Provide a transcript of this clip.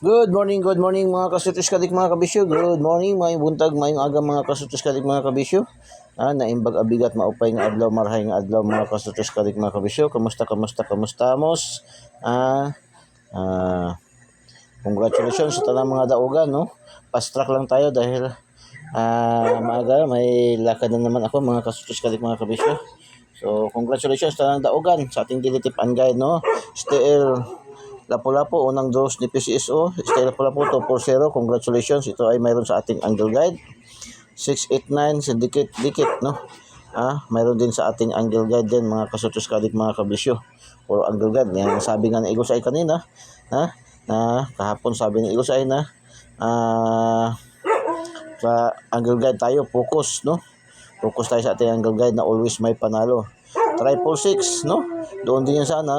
Good morning mga kasutis kadik mga kabisyo. Good morning, mayong buntag, mayong aga mga kasutis kadik mga kabisyo. Naimbag abigat maupay nga adlaw, marhay nga adlaw mga kasutis kadik mga kabisyo. Kamusta mos? Congratulations sa tanang mga daugan, no? Fast track lang tayo dahil maaga may lakad na naman ako mga kasutis kadik mga kabisyo. So congratulations sa tanang daugan sa ating daily tip and guide, no? Still Lapu-Lapu, unang dose ni PCSO. Stay Lapu-Lapu 240. Congratulations. Ito ay mayroon sa ating angle guide. 689 sa dikit, no? Mayroon din sa ating angle guide din, mga kasutos kadik mga kabisyo. Puro angle guide. Yan, sabi nga ni Igos ay kanina, na kahapon sabi ni Igos ay na sa angle guide tayo, focus, no? Focus tayo sa ating angle guide na always may panalo. 666, no? Doon din yan sana